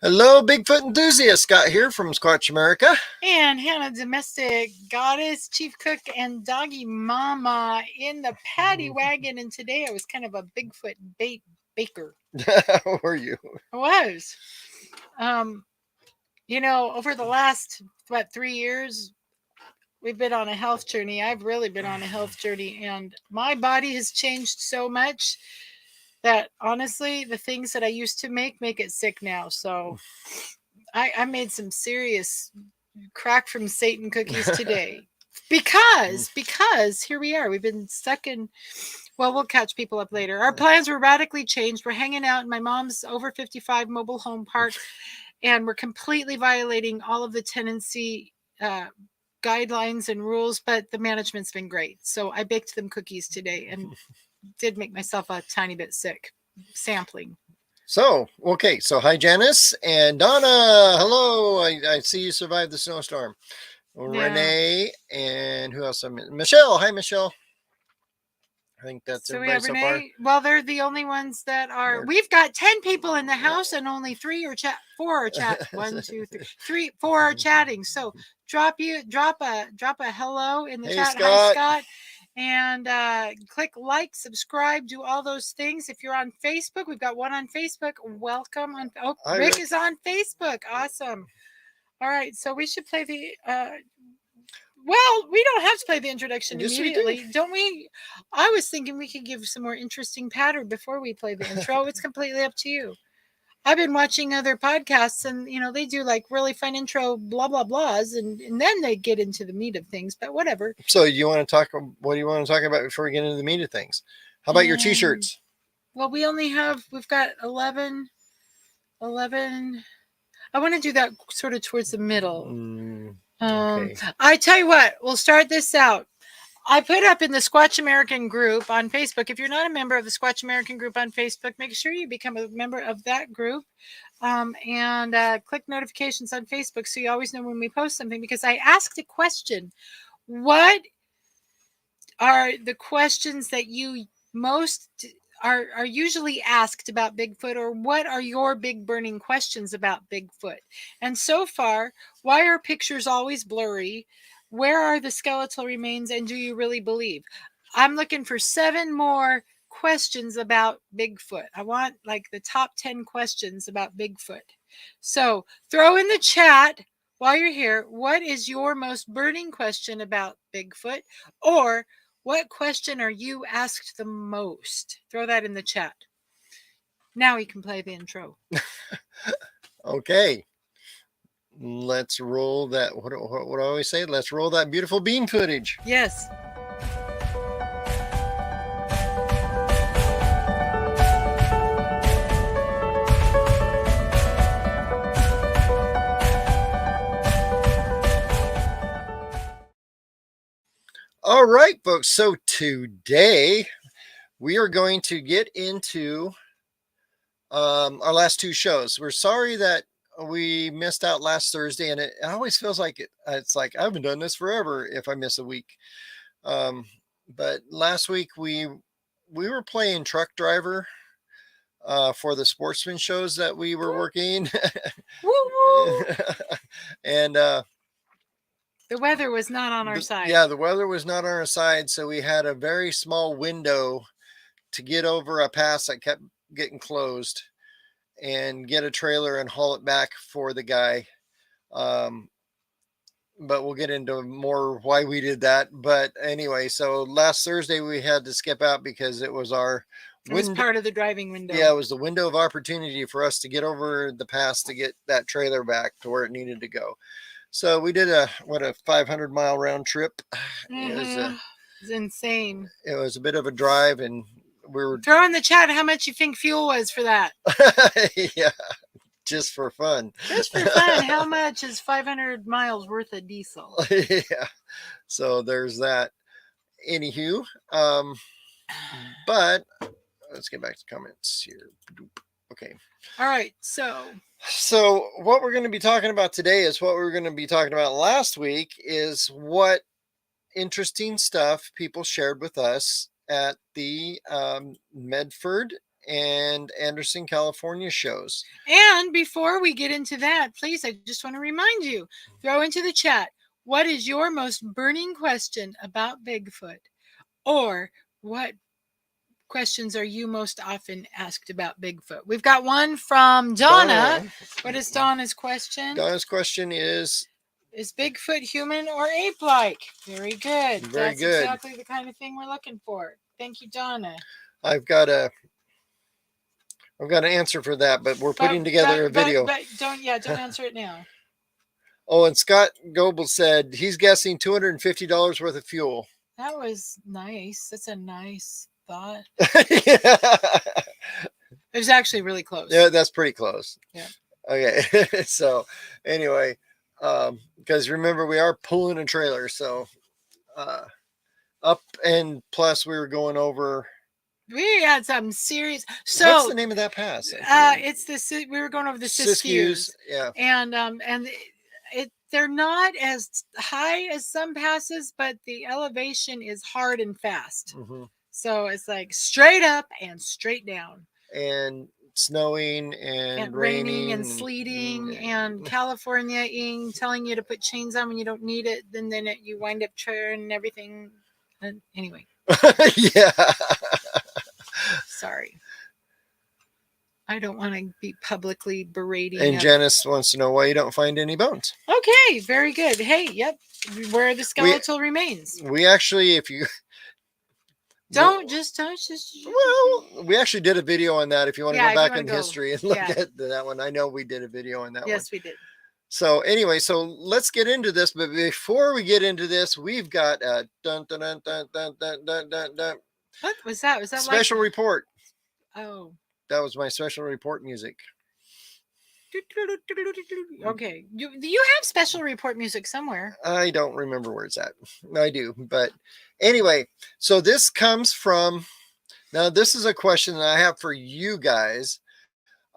Hello, Bigfoot enthusiast. Scott here from Squatch America. And Hannah, domestic goddess, chief cook, and doggy mama in the paddy wagon. And today I was kind of a Bigfoot baker. How are you? I was. Over the last, 3 years, we've been on a health journey. I've really been on a health journey, and my body has changed so much that honestly, the things that I used to make it sick now. So I made some serious crack from Satan cookies today. Because here we are. We've been stuck in, well, we'll catch people up later. Our plans were radically changed. We're hanging out in my mom's over 55 mobile home park, and we're completely violating all of the tenancy guidelines and rules, but the management's been great. So I baked them cookies today and did make myself a tiny bit sick sampling. So hi Janice and Donna. Hello. I see you survived the snowstorm. Renee and who else? Michelle. Hi, Michelle. I think that's so everybody so far. Well, they're the only ones that are. We've got 10 people in the house, and only 4 are chat. 1, 2, 3, 4 are chatting. So drop a hello in the chat. Scott. Hi, Scott. And click like, subscribe, do all those things. If you're on Facebook, we've got one on Facebook. Welcome on. Oh, Rick is on Facebook. Awesome. All right, so we should play the. Well, we don't have to play the introduction immediately, don't we? I was thinking we could give some more interesting pattern before we play the intro. It's completely up to you. I've been watching other podcasts, and they do like really fun intro, blah blah blahs, and then they get into the meat of things. But whatever. So you want to talk? What do you want to talk about before we get into the meat of things? How about your T-shirts? Well, we've got 11. I want to do that sort of towards the middle. Okay. I tell you what, we'll start this out. I put up in the Squatch American group on Facebook. If you're not a member of the Squatch American group on Facebook, make sure you become a member of that group and click notifications on Facebook so you always know when we post something, because I asked a question. What are the questions that you most are usually asked about Bigfoot, or what are your big burning questions about Bigfoot? And so far, why are pictures always blurry? Where are the skeletal remains, and do you really believe? I'm looking for 7 more questions about Bigfoot. I want like the top 10 questions about Bigfoot. So throw in the chat while you're here, what is your most burning question about Bigfoot? Or what question are you asked the most? Throw that in the chat. Now we can play the intro. Okay. Let's roll that. What do I always say? Let's roll that beautiful bean footage. Yes. All right, folks. So today we are going to get into our last 2 shows. We're sorry that we missed out last Thursday, and it always feels like it's like I haven't done this forever if I miss a week. But last week we were playing truck driver for the sportsman shows that we were working. Woo-woo. And the weather was not on our side. Yeah, the weather was not on our side, so we had a very small window to get over a pass that kept getting closed and get a trailer and haul it back for the guy. But we'll get into more why we did that. But anyway, so last Thursday we had to skip out because it was our It was part of the driving window. Yeah, it was the window of opportunity for us to get over the pass to get that trailer back to where it needed to go. So we did a 500-mile round trip. It was insane. It was a bit of a drive, and we were throw in the chat how much you think fuel was for that. Yeah, just for fun. Just for fun. How much is 500 miles worth of diesel? Yeah. So there's that. Anywho, but let's get back to comments here. Okay. All right. So what we're going to be talking about today is what we were going to be talking about last week, is what interesting stuff people shared with us at the Medford and Anderson, California shows. And before we get into that, please, I just want to remind you, throw into the chat, what is your most burning question about Bigfoot? Or what questions are you most often asked about Bigfoot? We've got one from Donna. What is Donna's question? Donna's question is Bigfoot human or ape-like? Very good. Very That's good. exactly the kind of thing we're looking for. Thank you, Donna. I've got an answer for that, but we're putting together a video. But don't answer it now. Oh, and Scott Goebel said he's guessing $250 worth of fuel. That was nice. That's a nice thought. Yeah. It was actually really close. Yeah, that's pretty close. Yeah. Okay. So anyway, because remember we are pulling a trailer, so up, and plus we were going over. We had some serious. So what's the name of that pass? It's the we were going over the Siskiyous. Yeah. And they're not as high as some passes, but the elevation is hard and fast. Mm-hmm. So it's like straight up and straight down. And snowing and raining and sleeting and California-ing, telling you to put chains on when you don't need it. Then you wind up turning everything. And anyway. Yeah. Sorry. I don't want to be publicly berating. And Janice wants to know why you don't find any bones. Okay, very good. Hey, yep. Where are the skeletal remains? We actually, if you... Well, we actually did a video on that. If you want to go back in history and look at that one, I know we did a video on that one. Yes, we did. So anyway, so let's get into this. But before we get into this, we've got a dun dun dun dun dun dun dun dun dun. What was that? Was that special report? Oh, that was my special report music. Okay, you have special report music somewhere. I don't remember where it's at. I do, but anyway, so this comes from, now this is a question that I have for you guys.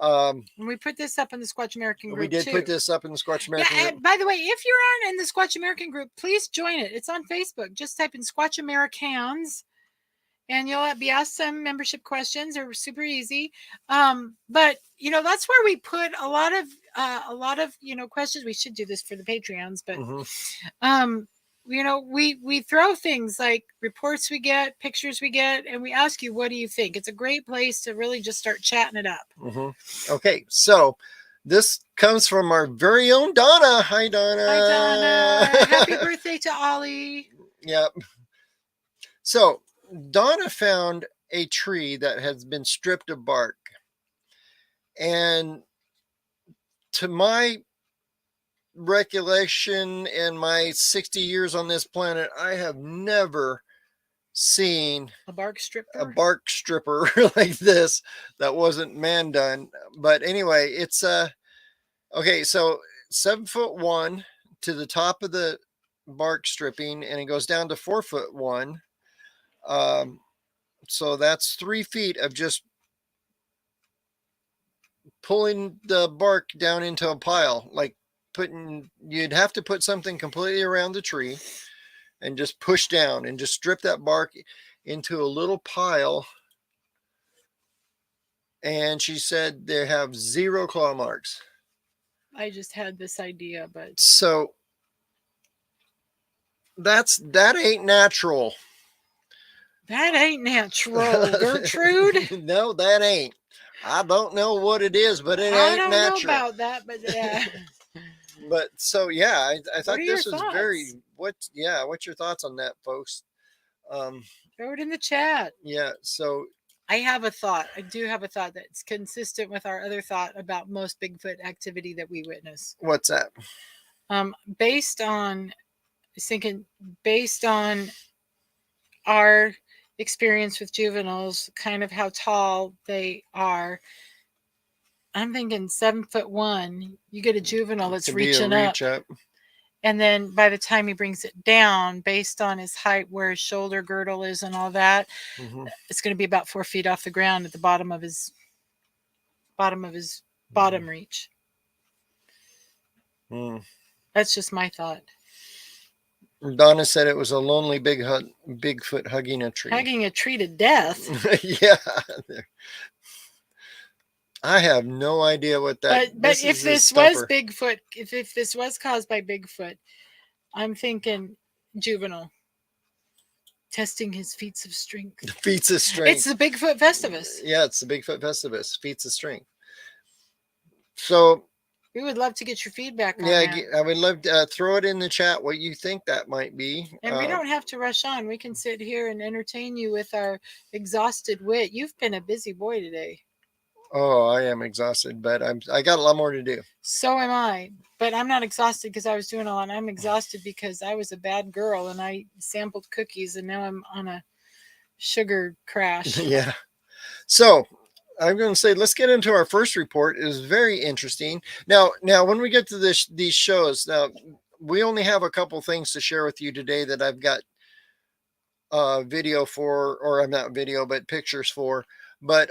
We put this up in the Squatch American group. We did put this up in the Squatch American group. By the way, if you aren't in the Squatch American group, please join it. It's on Facebook. Just type in Squatch Americans, and you'll be asked some membership questions. They're super easy. But that's where we put a lot of questions. We should do this for the Patreons, but we throw things like reports we get, pictures we get, and we ask you, what do you think? It's a great place to really just start chatting it up. Okay, so this comes from our very own Donna. Hi, Donna. Hi, Donna. Happy birthday to Ollie. Yep. So Donna found a tree that has been stripped of bark. And to my recollection and my 60 years on this planet, I have never seen a bark stripper like this that wasn't man done. But anyway, it's okay, so 7'1" to the top of the bark stripping, and it goes down to 4'1". So that's 3 feet of just pulling the bark down into a pile. Like you'd have to put something completely around the tree and just push down and just strip that bark into a little pile. And she said they have 0 claw marks. I just had this idea, but so that ain't natural. That ain't natural, Gertrude. No, that ain't. I don't know what it is, but it ain't natural. I don't know about that, but yeah. But so yeah, I thought this was very. What's your thoughts on that, folks? Throw it in the chat. Yeah. So I have a thought. I do have a thought that's consistent with our other thought about most Bigfoot activity that we witness. What's that? Based on our experience with juveniles, kind of how tall they are. I'm thinking 7'1". You get a juvenile that's reaching up. And then by the time he brings it down, based on his height, where his shoulder girdle is and all that, it's going to be about 4 feet off the ground at the bottom of his bottom reach. That's just my thought. Donna said it was a lonely Bigfoot hugging a tree. Hugging a tree to death. Yeah. I have no idea what that. But if this was Bigfoot, if this was caused by Bigfoot, I'm thinking juvenile. Testing his feats of strength. Feats of strength. It's the Bigfoot Festivus. Yeah, it's the Bigfoot Festivus. Feats of strength. So we would love to get your feedback on that. Yeah, I would love to throw it in the chat what you think that might be. And we don't have to rush on. We can sit here and entertain you with our exhausted wit. You've been a busy boy today. Oh, I am exhausted, but I got a lot more to do. So am I. But I'm not exhausted because I was doing a lot. I'm exhausted because I was a bad girl and I sampled cookies and now I'm on a sugar crash. Yeah. So I'm going to say, let's get into our first report. It is very interesting. Now, when we get to these shows, now we only have a couple things to share with you today that I've got video for, or I'm not video, but pictures for. But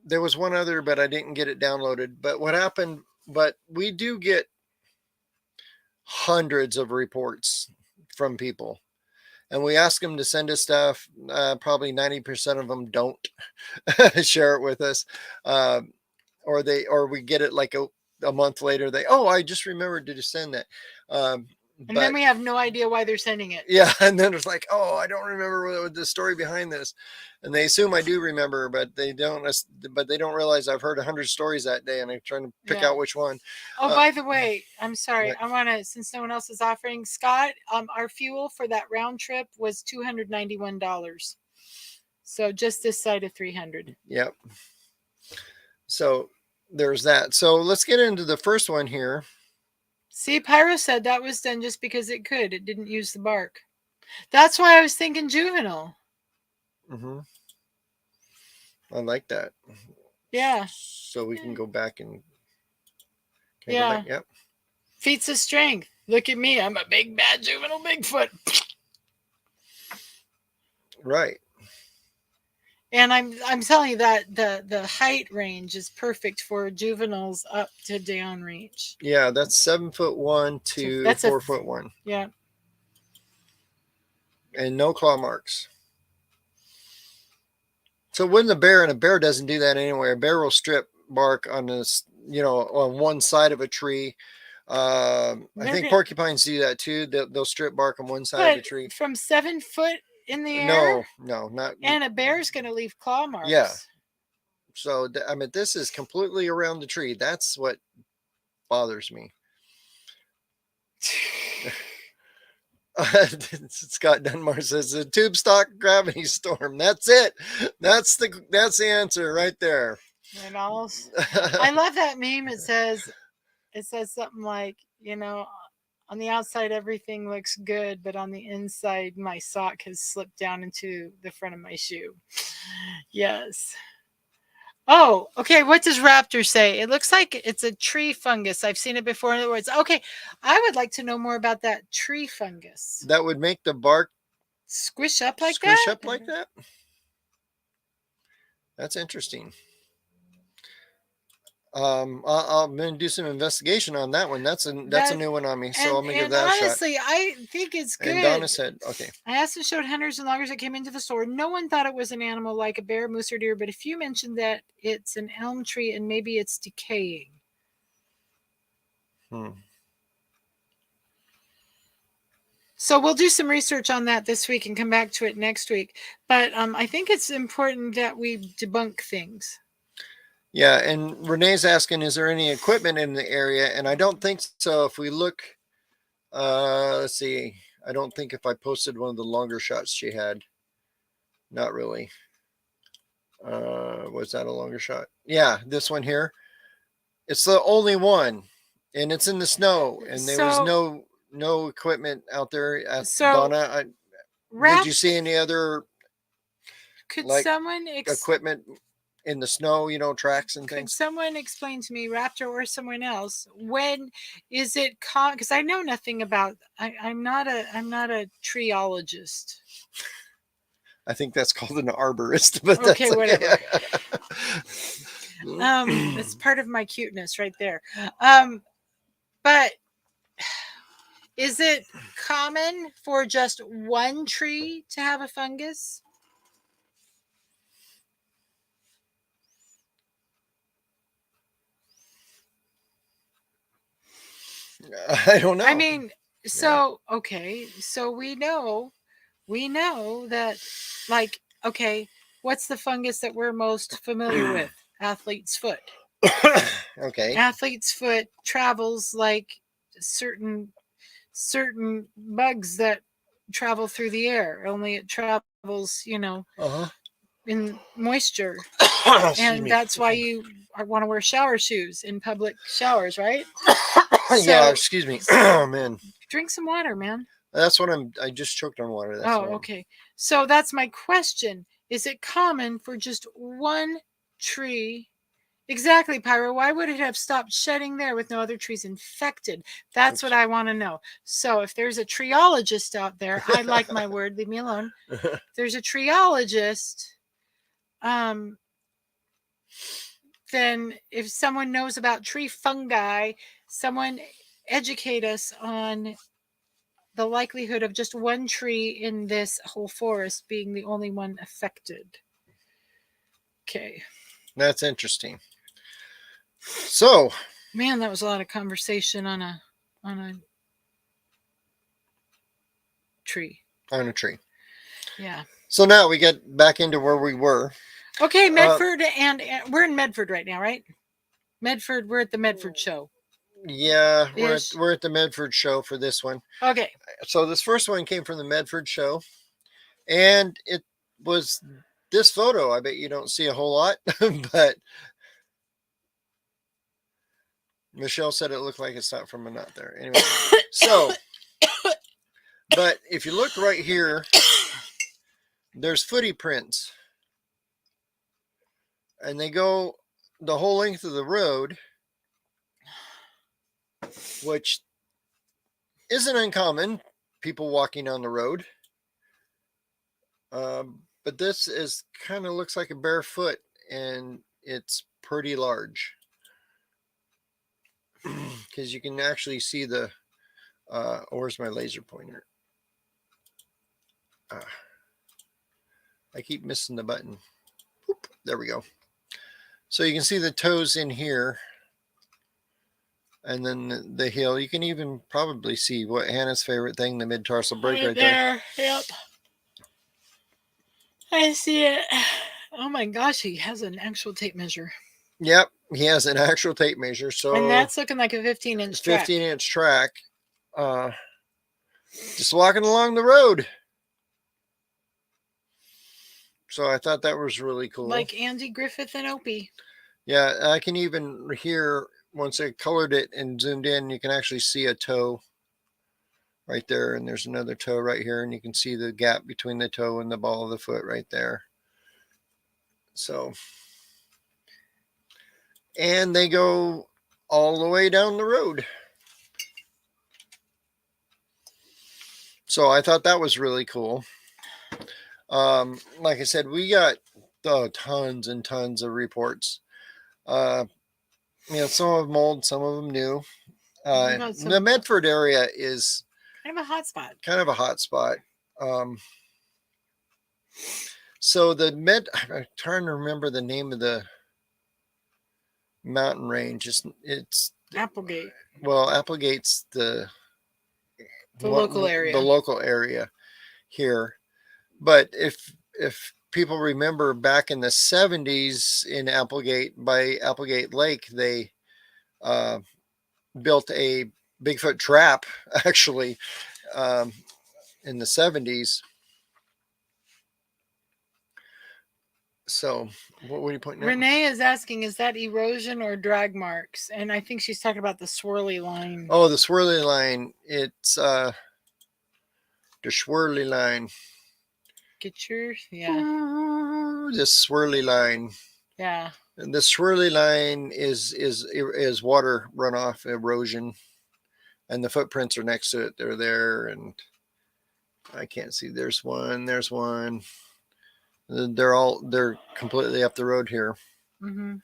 there was one other, but I didn't get it downloaded. But what happened? But we do get hundreds of reports from people. And we ask them to send us stuff. Probably 90% of them don't share it with us, or we get it like a month later. I just remembered to send that. And then we have no idea why they're sending it. Yeah, and then it's like, I don't remember the story behind this, and they assume I do remember, but they don't. But they don't realize I've heard 100 stories that day, and I'm trying to pick out which one. Oh, by the way, I'm sorry. I want to, since no one else is offering, Scott, our fuel for that round trip was $291. So just this side of 300. Yep. So there's that. So let's get into the first one here. See, Pyro said that was done just because it could. It didn't use the bark. That's why I was thinking juvenile. Mm-hmm. I like that. Yeah. So we can go back and. Yeah. Go back? Yep. Feats of strength. Look at me. I'm a big bad juvenile Bigfoot. Right. And I'm telling you that the height range is perfect for juveniles up to down range. Yeah, that's 7'1" to 4'1". Yeah. And no claw marks. So when the bear, and a bear doesn't do that anyway. A bear will strip bark on this, on one side of a tree. I think porcupines do that too. They'll strip bark on one side of a tree. From 7 foot in the air? No, not. And a bear's going to leave claw marks. Yeah. So, I mean, this is completely around the tree. That's what bothers me. Scott Dunmar says the tube stock gravity storm. That's it. That's the answer right there. I love that meme. It says something like, on the outside, everything looks good, but on the inside, my sock has slipped down into the front of my shoe. Yes. Oh, okay. What does Raptor say? It looks like it's a tree fungus. I've seen it before. In other words, okay, I would like to know more about that tree fungus. That would make the bark squish up like that? Squish up like that? That's interesting. I'm going to do some investigation on that one. That's a new one on me, so I'm going to give that a shot. Honestly, I think it's good. And Donna said, okay. I asked and showed hunters and loggers that came into the store. No one thought it was an animal like a bear, moose, or deer, but a few mentioned that it's an elm tree and maybe it's decaying. So we'll do some research on that this week and come back to it next week. But I think it's important that we debunk things. Yeah, and Renee's asking, is there any equipment in the area? And I don't think so. If we look, let's see. I don't think if I posted one of the longer shots she had. Not really. Was that a longer shot? Yeah, this one here. It's the only one, and it's in the snow, and there was no equipment out there. Donna, did you see any other? Could someone equipment in the snow, tracks and things? Could someone explain to me, Raptor or someone else, when is it because I know nothing about, I'm not a treeologist. I think that's called an arborist, but okay, whatever. It's part of my cuteness right there. But is it common for just one tree to have a fungus? I don't know. I mean, so okay, so we know that, like, okay, what's the fungus that we're most familiar with? Athlete's foot. Okay. Athlete's foot travels like certain bugs that travel through the air, only it travels, Uh-huh. in moisture. Excuse And me. that's why you want to wear shower shoes in public showers, right? Yeah, So excuse me. Oh man. drink some water, man. That's what I just choked on water. That's what Okay. So that's my question. Is it common for just one tree? Exactly, Pyro. Why would it have stopped shedding there with no other trees infected? That's what I want to know. So if there's a treologist out there, I like my word, leave me alone. If there's a treologist, then if someone knows about tree fungi, someone educate us on the likelihood of just one tree in this whole forest being the only one affected. Okay. That's interesting. So, man, that was a lot of conversation on a tree. On a tree. Yeah. So now we get back into where we were. Okay, Medford and we're in Medford right now, right? Medford, we're at the Medford show. Yeah, we're at the Medford show for this one. Okay. So this first one came from the Medford show, and it was this photo. I bet you don't see a whole lot, but Michelle said it looked like it's not from a nut there. Anyway, so, but if you look right here, there's footy prints, and they go the whole length of the road, which isn't uncommon, people walking on the road. But this is kind of looks like a bare foot, and it's pretty large because you can actually see the where's my laser pointer? I keep missing the button. Oop, there we go. So you can see the toes in here, and then the heel. You can even probably see what Hannah's favorite thing, the mid-tarsal break right there. Yep. I see it. Oh my gosh, he has an actual tape measure. Yep, he has an actual tape measure. So and that's looking like a 15-inch track. 15-inch track. Just walking along the road. So I thought that was really cool. Like Andy Griffith and Opie. Yeah, I can even hear, once I colored it and zoomed in, you can actually see a toe right there. And there's another toe right here. And you can see the gap between the toe and the ball of the foot right there. So, and they go all the way down the road. So I thought that was really cool. Like I said, we got tons and tons of reports. Some of them old, some of them new. The Medford area is kind of a hot spot. So I'm trying to remember the name of the mountain range. It's Applegate. Well, Applegate's the local area. The local area here. But if people remember back in the 70s in Applegate, by Applegate Lake, they built a Bigfoot trap actually in the 70s. So what were you pointing out? Renee is asking, is that erosion or drag marks? And I think she's talking about the swirly line. Oh, the swirly line. It's the swirly line. Get yours? Yeah. The swirly line. Yeah. And the swirly line is water runoff, erosion, and the footprints are next to it. They're there, and I can't see. There's one. They're completely up the road here. Mm-hmm.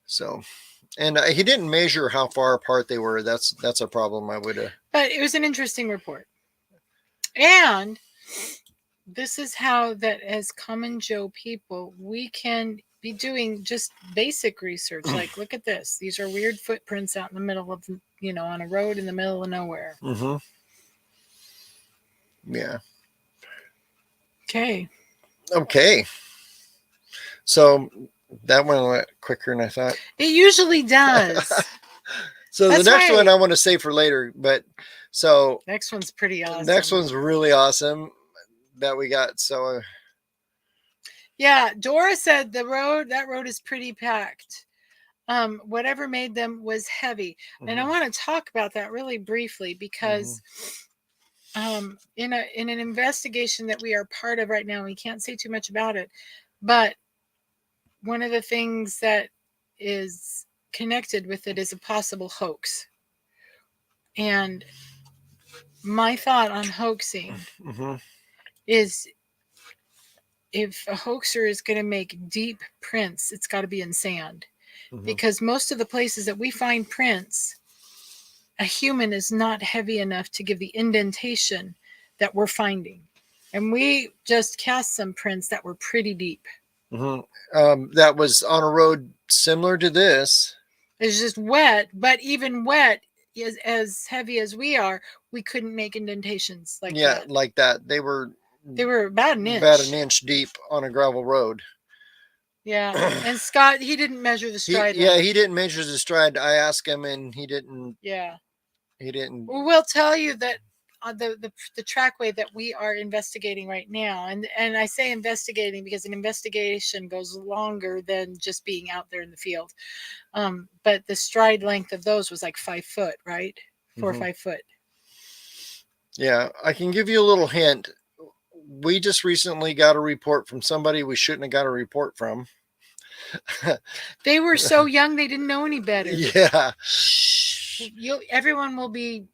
So, and he didn't measure how far apart they were. That's a problem. I would have. But it was an interesting report, and this is how that as common Joe people we can be doing just basic research. Like, look at this. These are weird footprints out in the middle of on a road in the middle of nowhere. Mm-hmm. Yeah. Okay. Okay. So that went quicker than I thought. It usually does. So the next one I want to save for later, but so next one's pretty awesome. Next one's really awesome that we got. So yeah, Dora said that road is pretty packed. Whatever made them was heavy. And I want to talk about that really briefly because in an investigation that we are part of right now, we can't say too much about it, but one of the things that is connected with it is a possible hoax. And my thought on hoaxing is, if a hoaxer is going to make deep prints, it's got to be in sand. Because most of the places that we find prints, a human is not heavy enough to give the indentation that we're finding. And we just cast some prints that were pretty deep. That was on a road similar to this. It's just wet, but even wet, as heavy as we are, we couldn't make indentations like that. Yeah, like that. They were about an inch. About an inch deep on a gravel road. Yeah, and Scott, he didn't measure the stride. He didn't measure the stride. I asked him, and he didn't. Yeah, he didn't. Well, we'll tell you that the trackway that we are investigating right now, and I say investigating because an investigation goes longer than just being out there in the field. But the stride length of those was like 5 foot, right? 4 or 5 foot. Yeah, I can give you a little hint. We just recently got a report from somebody we shouldn't have got a report from. They were so young, they didn't know any better. Yeah. Everyone will be,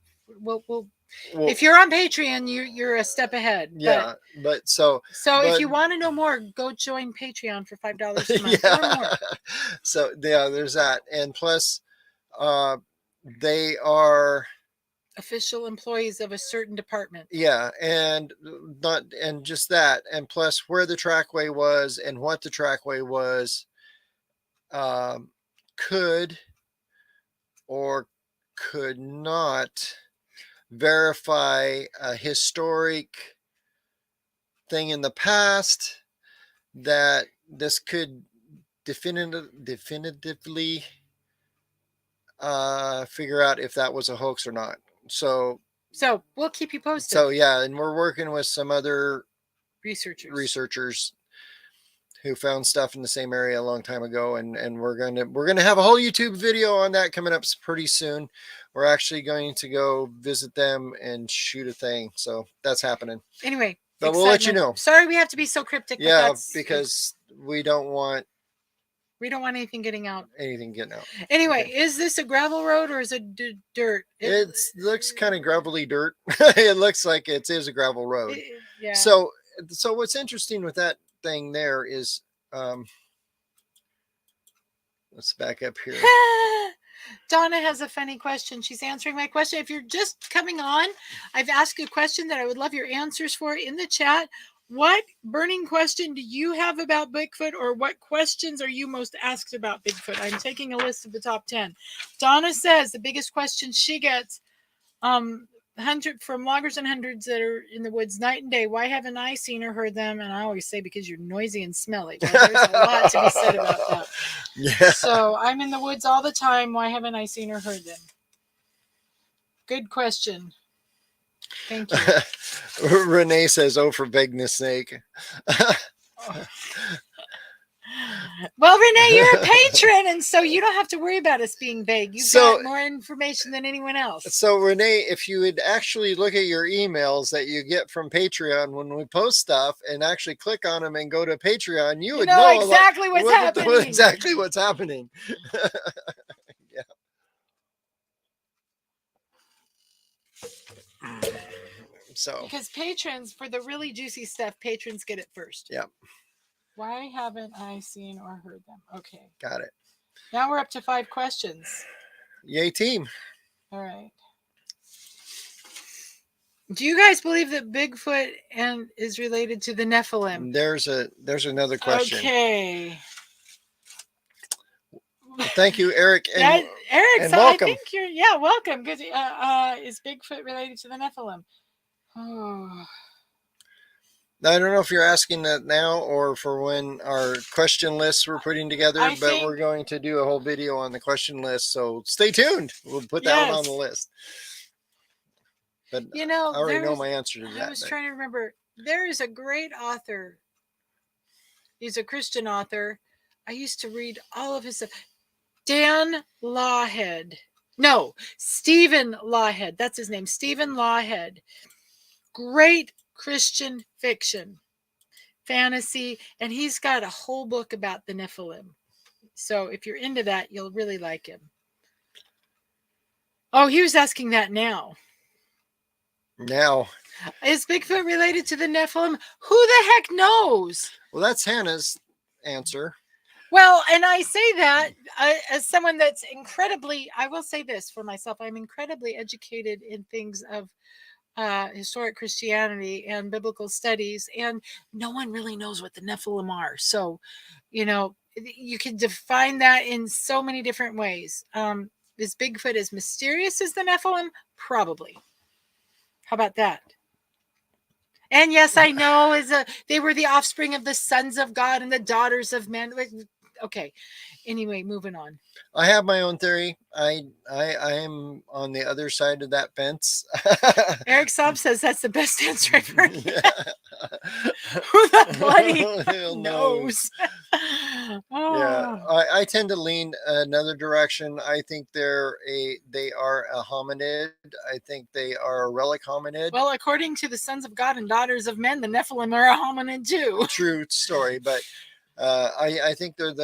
well, if you're on Patreon, you're a step ahead. Yeah, but if you want to know more, go join Patreon for $5 a month or more. So yeah, there's that, and plus, they are official employees of a certain department. Yeah, and just that, and plus where the trackway was and what the trackway was, could or could not verify a historic thing in the past that this could definitively figure out if that was a hoax or not. So we'll keep you posted. So yeah, and we're working with some other researchers who found stuff in the same area a long time ago, and we're gonna have a whole YouTube video on that coming up pretty soon. We're actually going to go visit them and shoot a thing, so that's happening. Anyway, but we'll let you know. Sorry we have to be so cryptic. Yeah, because we don't want anything getting out. Anyway, okay. Is this a gravel road or is it dirt? It looks kind of gravelly dirt. It looks like it is a gravel road. Yeah. So what's interesting with that thing there is, let's back up here. Donna has a funny question. She's answering my question. If you're just coming on, I've asked a question that I would love your answers for in the chat. What burning question do you have about Bigfoot, or what questions are you most asked about Bigfoot? I'm taking a list of the top 10. Donna says the biggest question she gets from loggers and hundreds that are in the woods night and day. Why haven't I seen or heard them? And I always say, because you're noisy and smelly. Well, there's a lot to be said about that. Yeah. So I'm in the woods all the time. Why haven't I seen or heard them? Good question. Thank you. Renee says, "Oh, for vagueness sake." Well, Renee, you're a patron, and so you don't have to worry about us being vague. You've got more information than anyone else. So, Renee, if you would actually look at your emails that you get from Patreon when we post stuff, and actually click on them and go to Patreon, you would know exactly what's happening. Exactly what's happening. Yeah. So, because patrons, for the really juicy stuff, patrons get it first. Yeah. Why haven't I seen or heard them? Okay. Got it. Now we're up to 5 questions. Yay, team. All right. Do you guys believe that Bigfoot is related to the Nephilim? There's another question. Okay. Thank you, Eric. Eric, and so welcome. I think you're welcome. Because is Bigfoot related to the Nephilim? Oh. I don't know if you're asking that now or for when our question lists we're putting together, but we're going to do a whole video on the question list. So stay tuned. We'll put that one on the list. But I already know my answer to that. I was trying to remember. There is a great author. He's a Christian author. I used to read all of his stuff. Dan Lawhead. No, Stephen Lawhead. That's his name. Stephen Lawhead. Great Christian fiction, fantasy, and he's got a whole book about the Nephilim. So if you're into that, you'll really like him. Oh, he was asking that now. Is Bigfoot related to the Nephilim? Who the heck knows? Well, that's Hannah's answer. Well, and I say that as someone that's incredibly, I will say this for myself, I'm incredibly educated in things of historic Christianity and biblical studies, and no one really knows what the Nephilim are. So, you can define that in so many different ways. Is Bigfoot as mysterious as the Nephilim? Probably. How about that? And yes, I know they were the offspring of the sons of God and the daughters of men. Okay. Anyway, moving on. I have my own theory. I am on the other side of that fence. Eric Sob says that's the best answer I've heard. Who the bloody knows? Yeah, I tend to lean another direction. I think they are a hominid. I think they are a relic hominid. Well, according to the sons of God and daughters of men, the Nephilim are a hominid too. True story, but I think my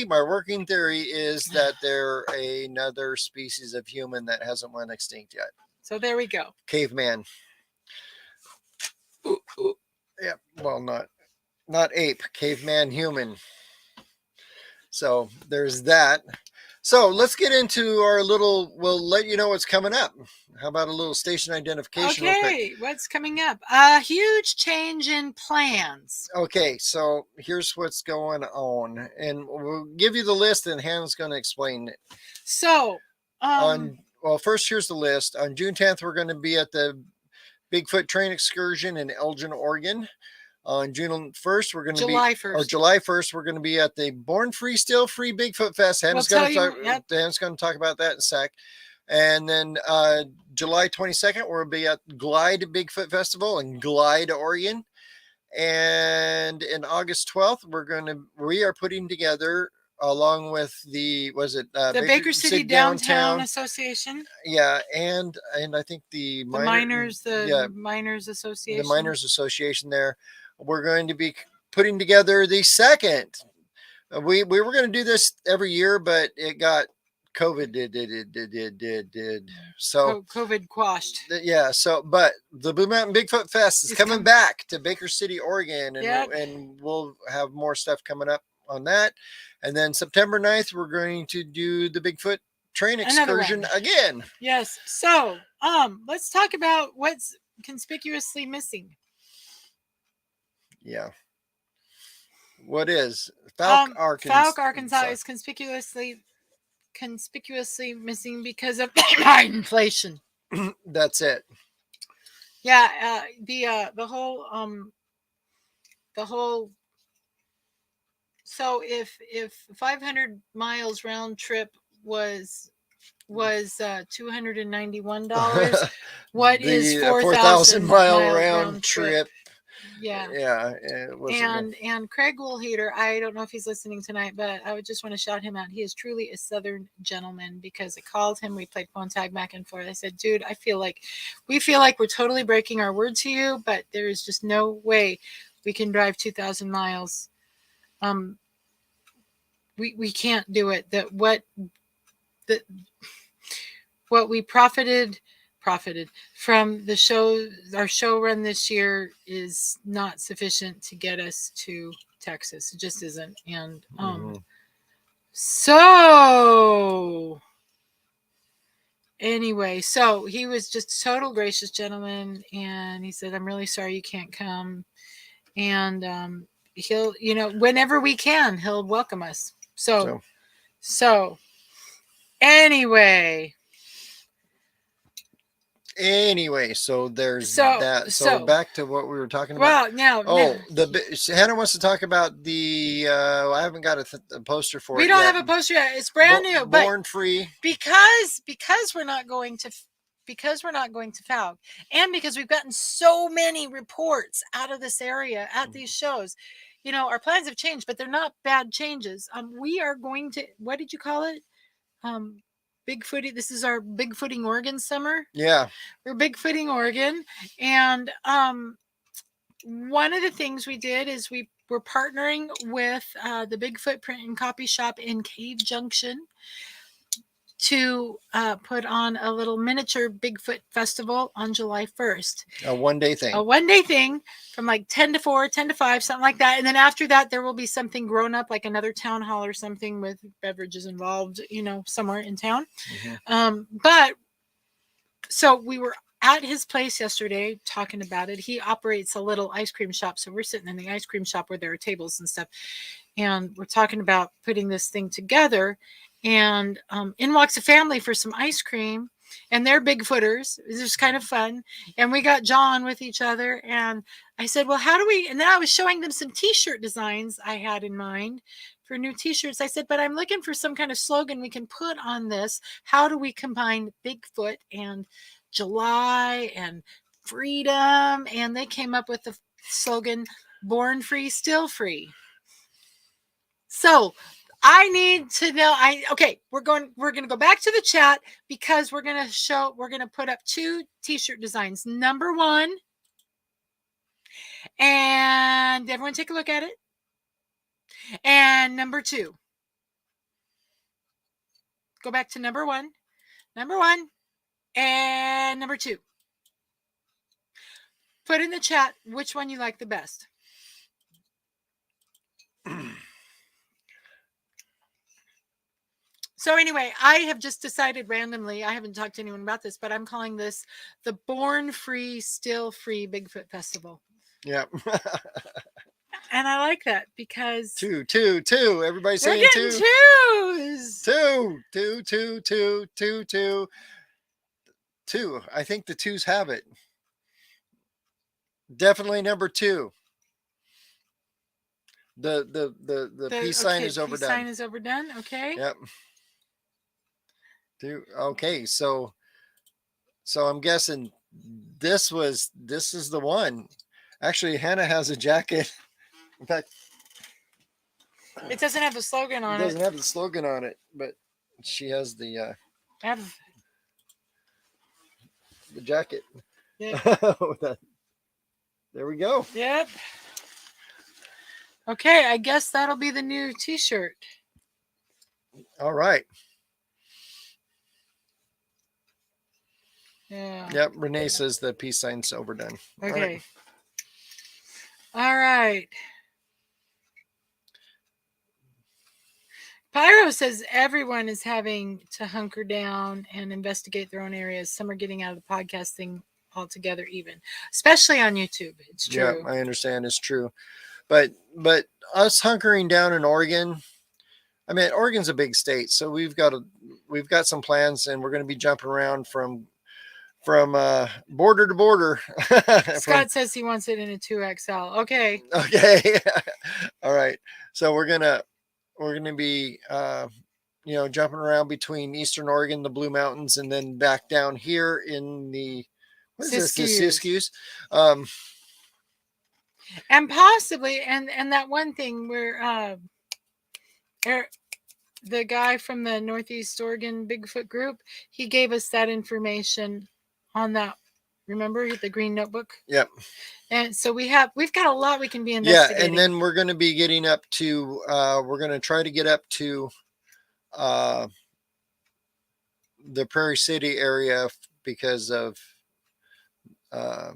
working theory is that they're another species of human that hasn't went extinct yet. So there we go. Caveman. Yeah, well, not ape, caveman, human. So there's that. So let's get into our we'll let you know what's coming up. How about a little station identification? Okay, what's coming up? A huge change in plans. Okay, so here's what's going on. And we'll give you the list and Hannah's going to explain it. So, first, here's the list. On June 10th, we're going to be at the Bigfoot train excursion in Elgin, Oregon. On June 1st, we're going to July 1st. July 1st, we're going to be at the Born Free, Still Free Bigfoot Fest. Hannah's going to talk about that in a sec. And then July 22nd, we'll be at Glide Bigfoot Festival in Glide, Oregon. And in August 12th, we are putting together, along with the Baker City Downtown Association. Yeah, and I think the Miners Association. The Miners Association there. We're going to be putting together the second. We were going to do this every year, but it got COVID did. So COVID quashed. Yeah. So, but the Blue Mountain Bigfoot Fest is coming back to Baker City, Oregon, and we'll have more stuff coming up on that. And then September 9th, we're going to do the Bigfoot train excursion again. Yes. So, let's talk about what's conspicuously missing. Yeah. What is Falk, Arkansas? Falk, Arkansas is conspicuously missing because of high inflation. That's it. Yeah, the whole. So if 500 miles round trip was $291, what is 4,000 mile round trip? Yeah. And Craig Woolheater, I don't know if he's listening tonight, but I would just want to shout him out. He is truly a Southern gentleman, because I called him. We played phone tag back and forth. I said, dude, we feel like we're totally breaking our word to you, but there is just no way we can drive 2,000 miles. We can't do it. What we profited from the show, our show run this year, is not sufficient to get us to Texas. It just isn't. And so anyway, so he was just a total gracious gentleman, and he said, I'm really sorry you can't come. And he'll, whenever we can, he'll welcome us. So anyway. So there's that. So back to what we were talking about. Hannah wants to talk about the. I haven't got a poster for it. We don't have a poster yet. It's brand new. Born Free. Because we're not going to FALC, and because we've gotten so many reports out of this area at these shows, our plans have changed, but they're not bad changes. We are going to, what did you call it? Bigfooting. This is our Bigfooting Oregon summer. Yeah, we're Bigfooting Oregon, and one of the things we did is we're partnering with the Bigfoot Print and Copy Shop in Cave Junction to put on a little miniature Bigfoot festival on July 1st. A one-day thing from like 10 to 4, 10 to 5, something like that. And then after that, there will be something grown up, like another town hall or something with beverages involved, somewhere in town. But so we were at his place yesterday talking about it. He operates a little ice cream shop. So we're sitting in the ice cream shop where there are tables and stuff. And we're talking about putting this thing together. And in walks a family for some ice cream, and they're Bigfooters. It was kind of fun. And we got John with each other. And I said, well, how do we, and then I was showing them some t-shirt designs I had in mind for new t-shirts. I said, but I'm looking for some kind of slogan we can put on this. How do we combine Bigfoot and July and freedom? And they came up with the slogan, born free, still free. So I need to know. We're going to go back to the chat because we're going to put up 2 t-shirt designs. Number 1, and everyone take a look at it. And number 2. Go back to number 1. Number 1 and number 2. Put in the chat which one you like the best. So anyway, I have just decided randomly, I haven't talked to anyone about this, but I'm calling this the Born Free, Still Free Bigfoot Festival. Yep. And I like that because 2. Everybody's saying 2. 2. 2. I think the 2s have it. Definitely number 2. The peace sign is overdone. Peace sign is overdone. Okay. Yep. 2. Okay, so I'm guessing this is the one. Actually, Hannah has a jacket. In fact, it doesn't have the slogan on it. It doesn't have the slogan on it, but she has the jacket. Yeah. There we go. Yep. Okay, I guess that'll be the new t-shirt. All right. Yeah. Yep. Renee says the peace sign's overdone. Okay. All right. Pyro says everyone is having to hunker down and investigate their own areas. Some are getting out of the podcasting altogether, even, especially on YouTube. It's true. Yeah, I understand. It's true. But us hunkering down in Oregon, I mean, Oregon's a big state, so we've got some plans, and we're going to be jumping around from border to border. Scott says he wants it in a 2XL. Okay. All right. So we're gonna be jumping around between Eastern Oregon, the Blue Mountains, and then back down here in the Siskiyous. And possibly, and that one thing where the guy from the Northeast Oregon Bigfoot group, he gave us that information on that. Remember the green notebook? Yep. And so we've got a lot we can be investigating. Yeah, and then we're going to be getting up to we're going to try to get up to the Prairie City area because of that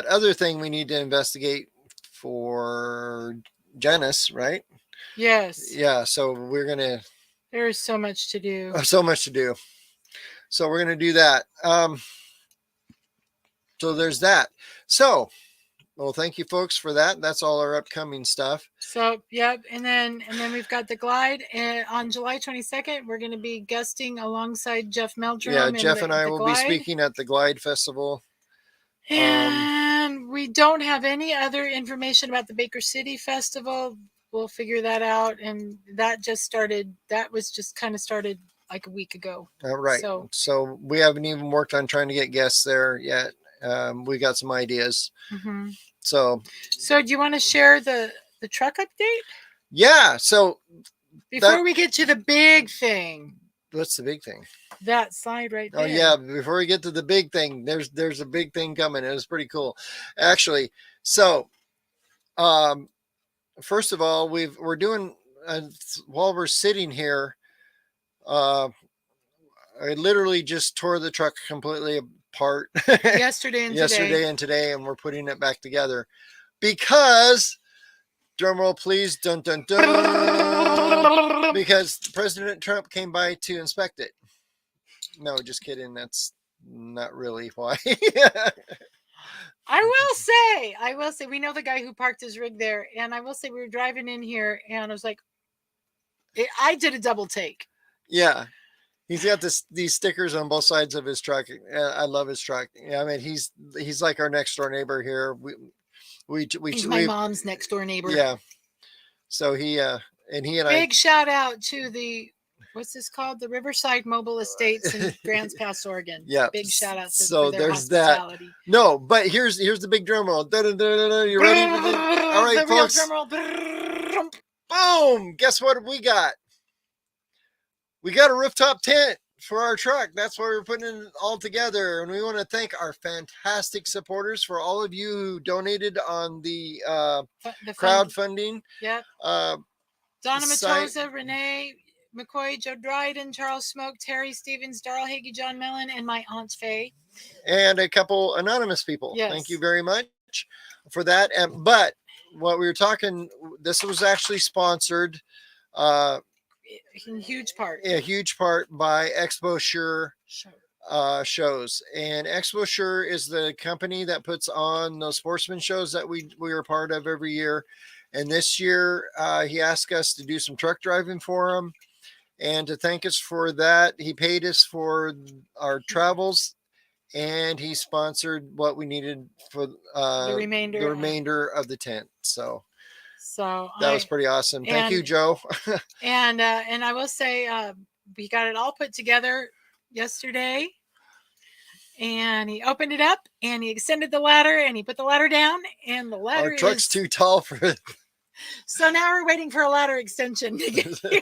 other thing we need to investigate for Janice, right? Yes. Yeah, so there's so much to do. So we're going to do that. So there's that. So Well, thank you folks for that. That's all our upcoming stuff. So, yep. And then we've got the glide. And on July 22nd, we're going to be guesting alongside Jeff Meldrum. Yeah, Jeff and I will be speaking at the Glide Festival. And we don't have any other information about the Baker City Festival. We'll figure that out. And that just started. That was just kind of started like a week ago. All right. So we haven't even worked on trying to get guests there yet. We got some ideas. Mm-hmm. So do you want to share the truck update? Yeah. So before we get to the big thing. What's the big thing? That slide right there. Oh yeah. Before we get to the big thing, there's a big thing coming. It was pretty cool, actually. So, first of all, we're doing while we're sitting here. I literally just tore the truck completely apart yesterday and today, and we're putting it back together because, drum roll please, dun dun dun, because President Trump came by to inspect it. No, just kidding. That's not really why. I will say, we know the guy who parked his rig there, and I will say we were driving in here, and I was like, I did a double take. Yeah. He's got these stickers on both sides of his truck. I love his truck. Yeah, I mean, he's like our next door neighbor here. He's my mom's next door neighbor. Yeah. So he and big shout out to the, what's this called? The Riverside Mobile Estates in Grants Pass, Oregon. Yeah. Big shout out to so their there's that. No, but here's the big drum roll. You ready? All right, folks. Boom! Guess what we got? We got a rooftop tent for our truck. That's why we're putting it all together. And we want to thank our fantastic supporters for all of you who donated on the crowdfunding. Yep. Donna Matosa, Renee McCoy, Joe Dryden, Charles Smoke, Terry Stevens, Darrell Hagee, John Mellon, and my Aunt Faye. And a couple anonymous people. Yes. Thank you very much for that. But what we were talking, this was actually sponsored. In huge part. A huge part by Expo Sure shows. And Expo Sure is the company that puts on those sportsman shows that we are part of every year. And this year, he asked us to do some truck driving for him. And to thank us for that, he paid us for our travels, and he sponsored what we needed for the remainder of the tent. So that was pretty awesome. Thank you, Joe. and I will say we got it all put together yesterday, and he opened it up and he extended the ladder and he put the ladder down, and the ladder our truck's too tall for it. So now we're waiting for a ladder extension to get here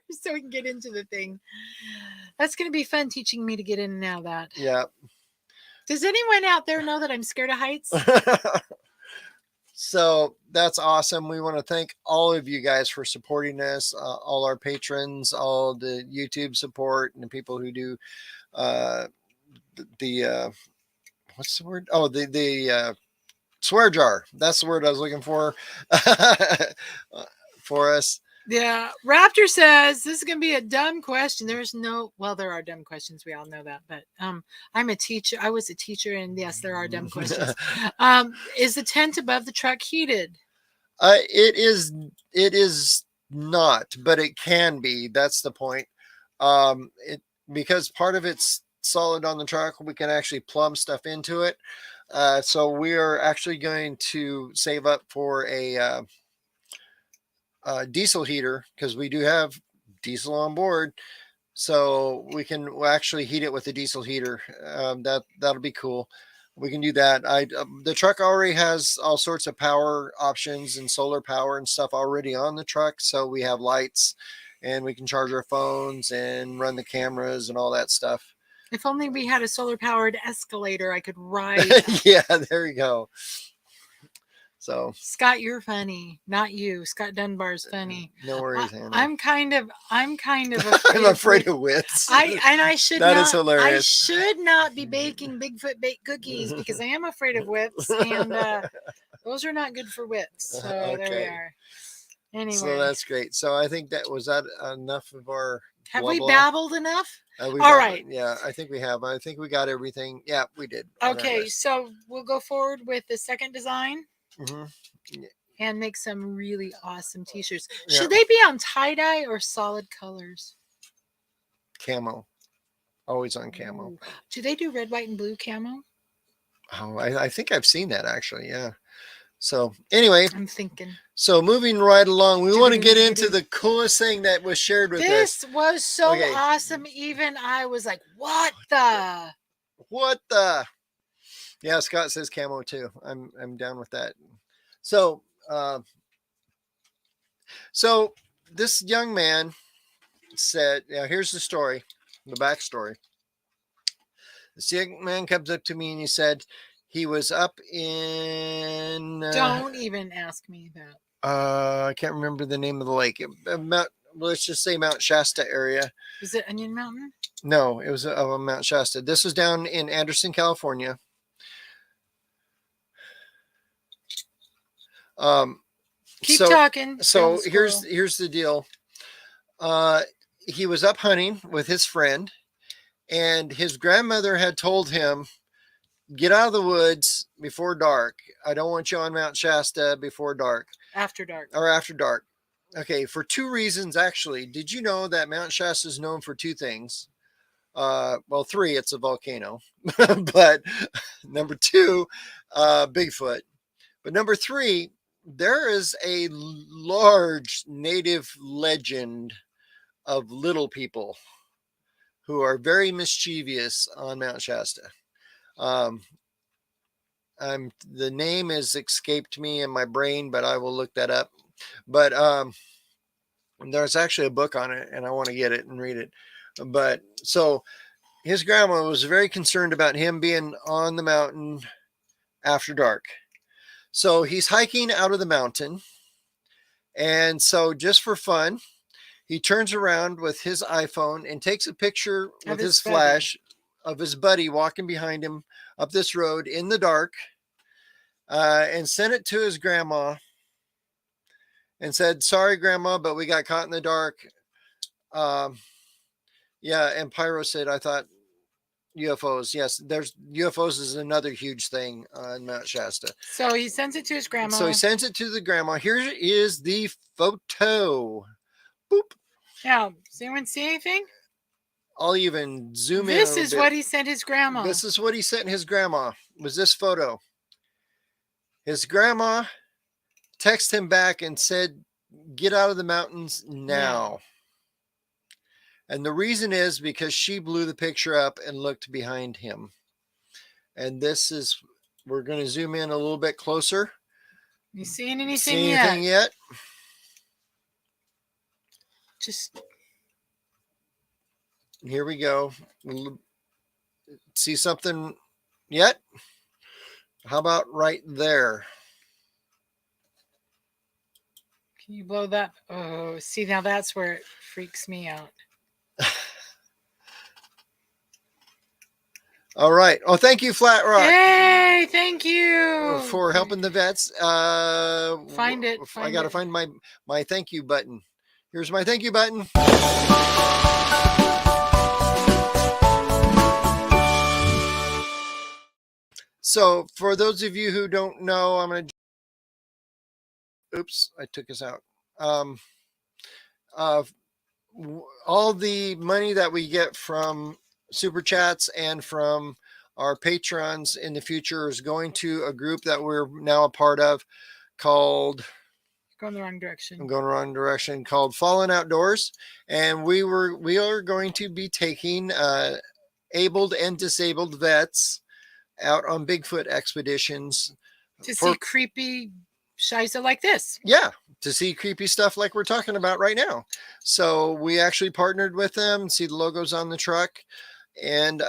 so we can get into the thing. That's going to be fun, teaching me to get in and out of that. Yeah. Does anyone out there know that I'm scared of heights? So that's awesome. We want to thank all of you guys for supporting us, all our patrons, all the YouTube support, and the people who do the what's the word? Oh, the swear jar. That's the word I was looking for for us. Yeah. Raptor says this is going to be a dumb question. There are dumb questions. We all know that, but I'm a teacher. I was a teacher, and yes, there are dumb questions. Is the tent above the truck heated? It is not, but it can be. That's the point. Because part of it's solid on the truck, we can actually plumb stuff into it. So we are actually going to save up for a diesel heater, because we do have diesel on board, so we can actually heat it with a diesel heater. That'll be cool. We can do that. The truck already has all sorts of power options and solar power and stuff already on the truck, so we have lights and we can charge our phones and run the cameras and all that stuff. If only we had a solar powered escalator I could ride. Yeah, there you go. So Scott, you're funny. Not you. Scott Dunbar's funny. No worries, Hannah. I'm kind of I'm afraid of widths. I should that not, is hilarious. I should not be baking Bigfoot baked cookies because I am afraid of whips, and those are not good for whips. So okay. There we are. Anyway. So that's great. So I think that enough of our Have we babbled enough? All right. Yeah, I think we have. I think we got everything. Yeah, we did. Okay, so we'll go forward with the second design. and make some really awesome t-shirts. Yeah. Should they be on tie-dye or solid colors? Camo. Always on camo. Ooh. Do they do red, white, and blue camo? Oh, I think I've seen that actually. Yeah. So anyway, I'm thinking. So moving right along, we want to get into the coolest thing that was shared with us. This was so awesome. Even I was like, what the? What the? Yeah, Scott says camo too. I'm down with that. So so this young man said, now here's the story, the backstory. This young man comes up to me and he said he was up in don't even ask me that. I can't remember the name of the lake. Let's just say Mount Shasta area. Was it Onion Mountain? No, it was Mount Shasta. This was down in Anderson, California. Keep talking. So here's the deal. He was up hunting with his friend, and his grandmother had told him, get out of the woods before dark. I don't want you on Mount Shasta before dark. After dark. Or after dark. Okay, for two reasons, actually. Did you know that Mount Shasta is known for two things? Well, three, it's a volcano. But number two, Bigfoot. But number three, there is a large native legend of little people who are very mischievous on Mount Shasta. The name has escaped me in my brain, but I will look that up. But there's actually a book on it, and I want to get it and read it. But so his grandma was very concerned about him being on the mountain after dark. So he's hiking out of the mountain, and so just for fun, he turns around with his iPhone and takes a picture with his flash of his buddy walking behind him up this road in the dark, and sent it to his grandma and said, sorry, Grandma, but we got caught in the dark. Yeah, and Pyro said, I thought UFOs. Yes, there's UFOs is another huge thing on Mount Shasta. So he sends it to his grandma. So he sends it to the grandma. Here is the photo. Boop. Now, does anyone see anything? I'll even zoom in. This is what he sent his grandma. This is what he sent his grandma. Was this photo? His grandma texted him back and said, get out of the mountains now. And the reason is because she blew the picture up and looked behind him. And this is, we're going to zoom in a little bit closer. You seeing anything yet? Just. Here we go. See something yet? How about right there? Can you blow that? Oh, see, now that's where it freaks me out. All right. Oh, thank you, Flat Rock. Hey, thank you for helping the vets. Find it. I got to find my thank you button. Here's my thank you button. So for those of you who don't know, I'm going to, oops, I took us out. All the money that we get from Super Chats and from our patrons in the future is going to a group that we're now a part of called, going the wrong direction. I'm going the wrong direction, called Fallen Outdoors. And we are going to be taking abled and disabled vets out on Bigfoot expeditions to see creepy shiza like this. Yeah, to see creepy stuff like we're talking about right now. So we actually partnered with them, see the logos on the truck. And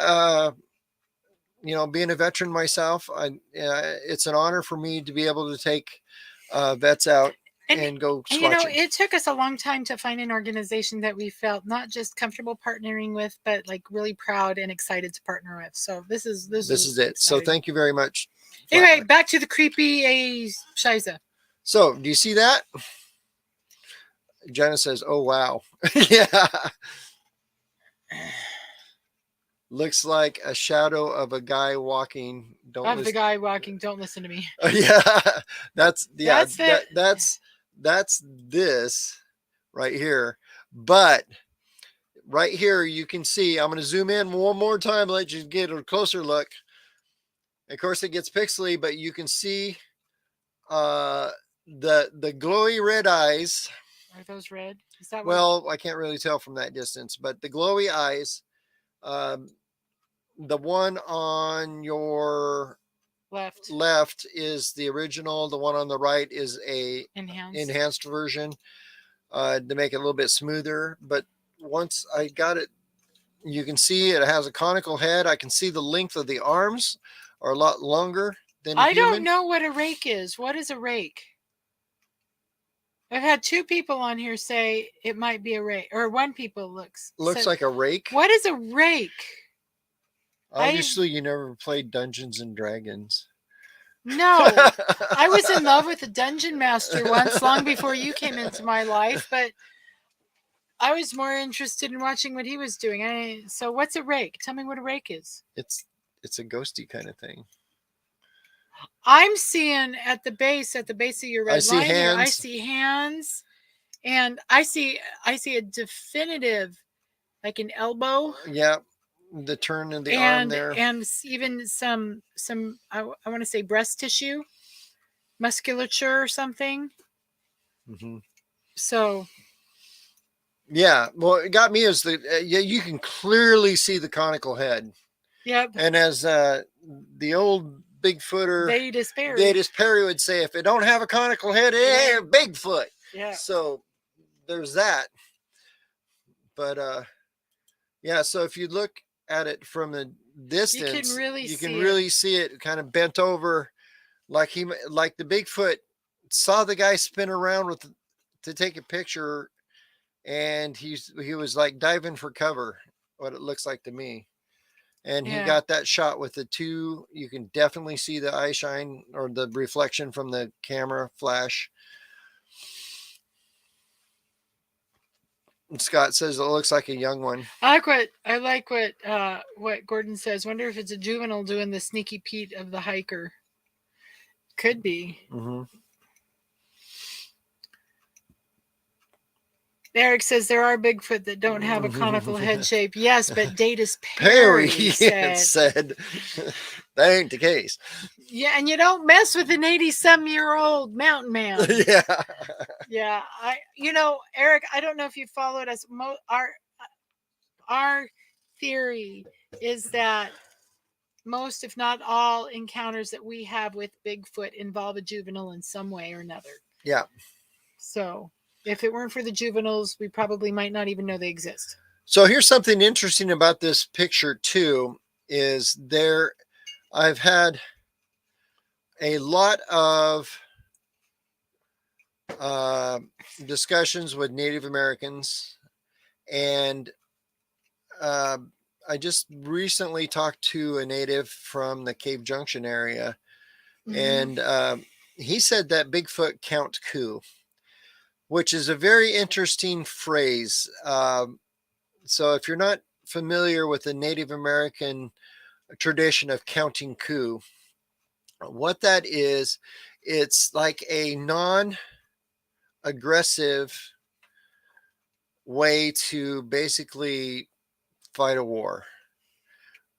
you know, being a veteran myself, it's an honor for me to be able to take vets out and go squatching. You know, it took us a long time to find an organization that we felt not just comfortable partnering with, but like really proud and excited to partner with. So this is it. Exciting. So thank you very much. Anyway, back to the creepy shiza. So do you see that? Jenna says, oh, wow. Yeah. looks like a shadow of a guy walking. The guy walking. Don't listen to me. Yeah, that's this right here. But right here, you can see. I'm going to zoom in one more time, let you get a closer look. Of course, it gets pixely, but you can see the glowy red eyes. Are those red? Is that well? I can't really tell from that distance, but the glowy eyes. The one on your left is the original. The one on the right is a enhanced version to make it a little bit smoother. But once I got it, you can see it has a conical head. I can see the length of the arms are a lot longer than I don't know what a rake is. What is a rake? I've had 2 people on here say it might be a rake, or one people looks like a rake. What is a rake? Obviously, you never played Dungeons and Dragons. No, I was in love with a dungeon master once, long before you came into my life, but I was more interested in watching what he was doing. So what's a rake? Tell me what a rake is. It's a ghosty kind of thing. I'm seeing at the base of your red line here, I see hands, and I see a definitive, like an elbow. Yeah. The turn in the arm there, and even some I want to say breast tissue, musculature or something. Mm-hmm. So yeah, well, it got me as you can clearly see the conical head. Yep. And as the old Bigfooter Datus Perry would say, if it don't have a conical head, it ain't Bigfoot. Yeah. So there's that. But yeah, so if you look at it from the distance, you can really see it kind of bent over, like the Bigfoot saw the guy spin around to take a picture, and he was like diving for cover, what it looks like to me. And he got that shot with the 2. You can definitely see the eye shine or the reflection from the camera flash. Scott says it looks like a young one. I like what Gordon says. Wonder if it's a juvenile doing the sneaky Pete of the hiker. Could be. Mm-hmm. Eric says there are Bigfoot that don't have a conical head shape. Yes, but Datus Perry said that ain't the case. Yeah, and you don't mess with an 80-some-year-old mountain man. Yeah. Yeah. Eric, I don't know if you followed us. Our theory is that most, if not all, encounters that we have with Bigfoot involve a juvenile in some way or another. Yeah. So if it weren't for the juveniles, we probably might not even know they exist. So here's something interesting about this picture too, is I've had a lot of discussions with Native Americans, and I just recently talked to a native from the Cave Junction area, and he said that Bigfoot count coup, which is a very interesting phrase. So if you're not familiar with the Native American tradition of counting coup, what that is, it's like a non-aggressive way to basically fight a war.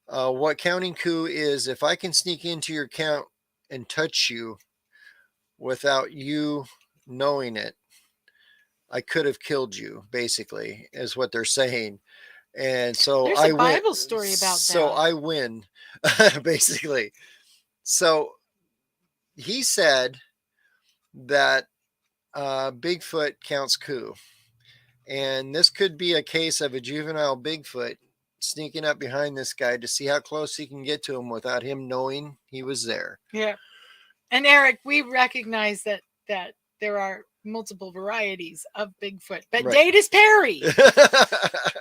What counting coup is, if I can sneak into your count and touch you without you knowing it, I could have killed you, basically, is what they're saying. And so there's a Bible story about that. So I win, basically. So he said that Bigfoot counts coup. And this could be a case of a juvenile Bigfoot sneaking up behind this guy to see how close he can get to him without him knowing he was there. Yeah. And Eric, we recognize that there are multiple varieties of Bigfoot, but Datus Perry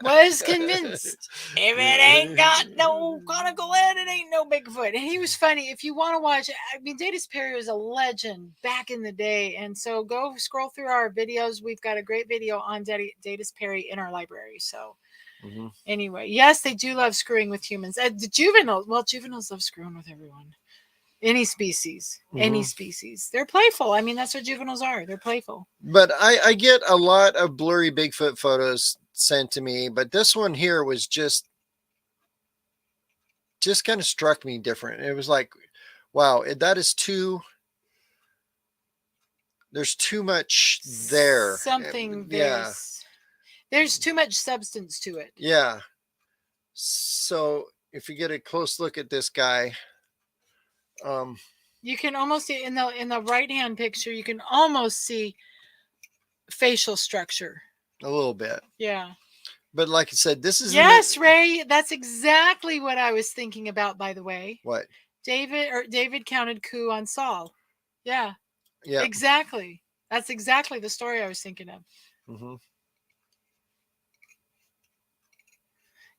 was convinced if it ain't got no conical head, it ain't no Bigfoot. And he was funny. If you want to watch, Datus Perry was a legend back in the day, and so go scroll through our videos. We've got a great video on Datus Perry in our library. So Anyway, yes, they do love screwing with humans. The juveniles, well, juveniles love screwing with everyone. Any species, they're playful. I mean, that's what juveniles are. They're playful. But I get a lot of blurry Bigfoot photos sent to me, but this one here was just kind of struck me different. It was like, wow, that is there's too much there. Something yeah. There's too much substance to it. Yeah. So if you get a close look at this guy, you can almost see in the right hand picture, you can almost see facial structure. A little bit. Yeah. But like I said, this is Ray. That's exactly what I was thinking about. By the way, what David counted coup on Saul. Yeah. Yeah. Exactly. That's exactly the story I was thinking of.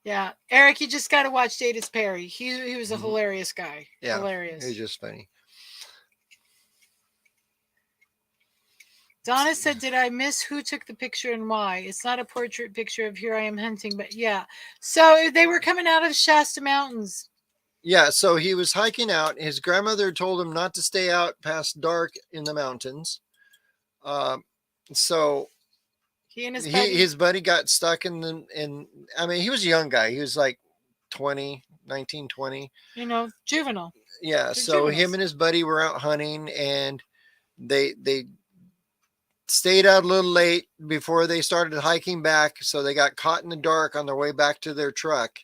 Yeah, Eric, you just got to watch Datus Perry. He was a hilarious guy. Yeah, hilarious. He's just funny. Donna said, did I miss who took the picture and why? It's not a portrait picture of here I am hunting, but yeah. So they were coming out of Shasta Mountains. Yeah, so he was hiking out. His grandmother told him not to stay out past dark in the mountains. So he and his buddy got stuck in I mean, he was a young guy. He was like 19, 20. You know, juvenile. Yeah, so him and his buddy were out hunting, and they stayed out a little late before they started hiking back, so they got caught in the dark on their way back to their truck.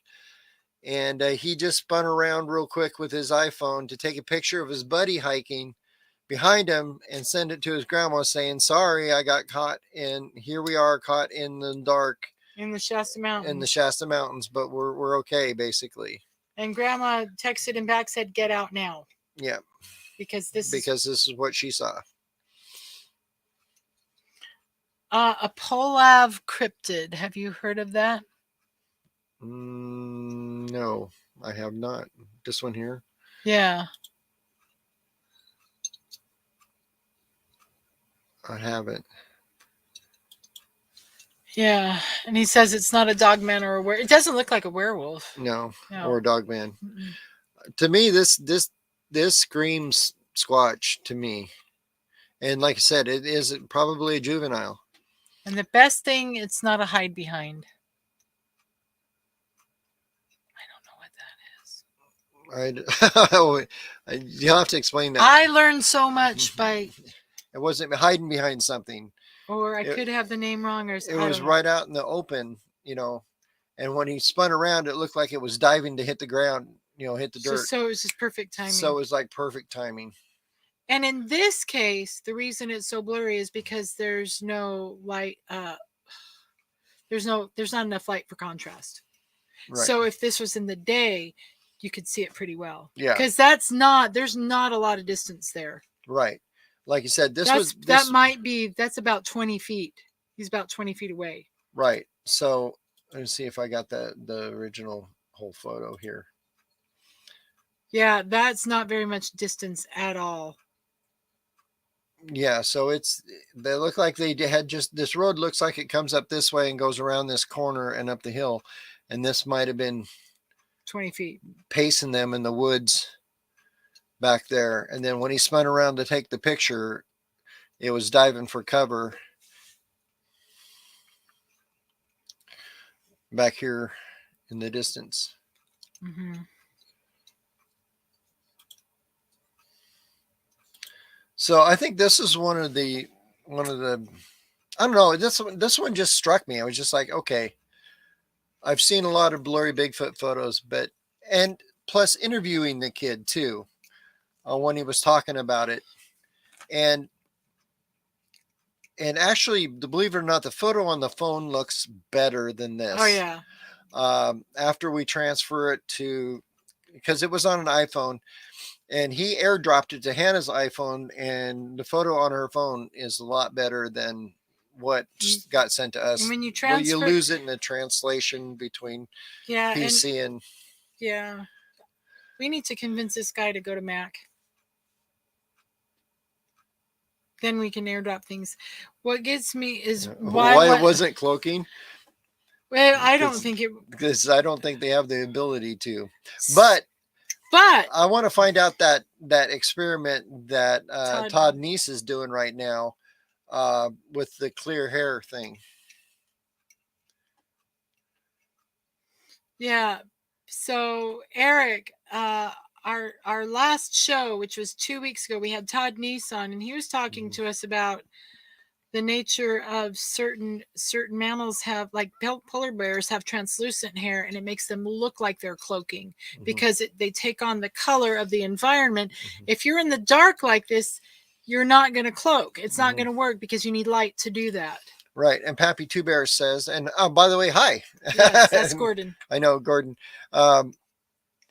And he just spun around real quick with his iPhone to take a picture of his buddy hiking behind him and send it to his grandma saying, sorry, I got caught, and here we are caught in the dark in the Shasta Mountains, but we're okay, basically. And grandma texted him back, said, get out now. Yeah. Because this is what she saw. A Polav cryptid. Have you heard of that? No, I have not. This one here? Yeah. I haven't. Yeah, and he says it's not a dogman or a werewolf. It doesn't look like a werewolf. No. Or a dogman. To me, this screams Squatch to me. And like I said, it is probably a juvenile. And the best thing, it's not a hide behind. I don't know what that is. You'll have to explain that. I learned so much by... It wasn't hiding behind something. Or I could have the name wrong. Or it was right out in the open, you know. And when he spun around, it looked like it was diving to hit the ground, you know, hit the dirt. So it was just perfect timing. So it was like perfect timing. And in this case, the reason it's so blurry is because there's no light. There's not enough light for contrast. Right. So if this was in the day, you could see it pretty well. Yeah. Because there's not a lot of distance there. Right. Like you said, that's about 20 feet. He's about 20 feet away. Right. So let's see if I got the original whole photo here. Yeah, that's not very much distance at all. Yeah, so they look like they had just, this road looks like it comes up this way and goes around this corner and up the hill. And this might have been 20 feet pacing them in the woods back there. And then when he spun around to take the picture, it was diving for cover back here in the distance. Mm-hmm. So I think this is one of the I don't know, this one just struck me. I was just like, okay, I've seen a lot of blurry Bigfoot photos, and plus interviewing the kid too, when he was talking about it, and actually, believe it or not, the photo on the phone looks better than this. Oh yeah. After we transfer it because it was on an iPhone. And he airdropped it to Hannah's iPhone, and the photo on her phone is a lot better than what got sent to us. And when you transfer, you lose it in the translation between PC and yeah. We need to convince this guy to go to Mac. Then we can airdrop things. What gets me is why it wasn't cloaking. Well, I don't think it, because I don't think they have the ability to. But I want to find out that experiment that Todd Neese is doing right now with the clear hair thing. Yeah. So Eric, our last show, which was 2 weeks ago, we had Todd Neese on, and he was talking to us about the nature of certain mammals have, like polar bears have translucent hair, and it makes them look like they're cloaking because they take on the color of the environment. If you're in the dark like this, you're not going to cloak. It's not going to work because you need light to do that. Right. And Pappy Two Bears says, and by the way, hi. Yes, that's Gordon. I know, Gordon.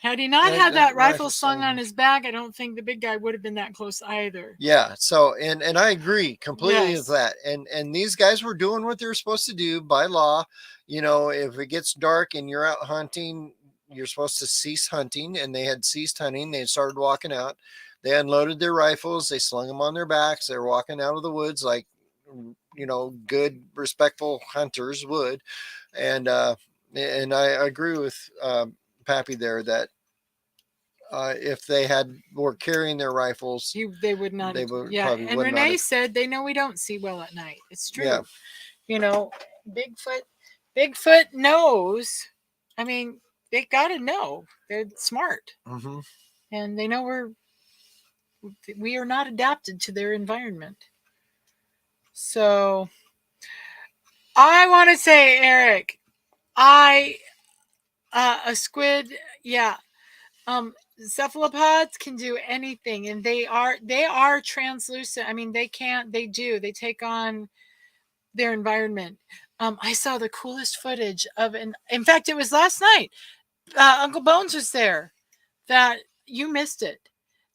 Had he not had that rifle slung on his back, I don't think the big guy would have been that close either. Yeah. So, and I agree completely with that. And these guys were doing what they're supposed to do by law. You know, if it gets dark and you're out hunting, you're supposed to cease hunting, and they had ceased hunting. They had started walking out. They unloaded their rifles. They slung them on their backs. They're walking out of the woods like, you know, good, respectful hunters would. And I agree with Pappy there that if they were carrying their rifles, they would not. They would, yeah. And Renee said they know we don't see well at night. It's true. Yeah. You know, Bigfoot knows. I mean, they got to know. They're smart. And they know we are not adapted to their environment. So I want to say, Eric, a squid, yeah. Cephalopods can do anything, and they are translucent. I mean, they take on their environment. I saw the coolest footage of in fact, it was last night. Uncle Bones was there. That you missed it.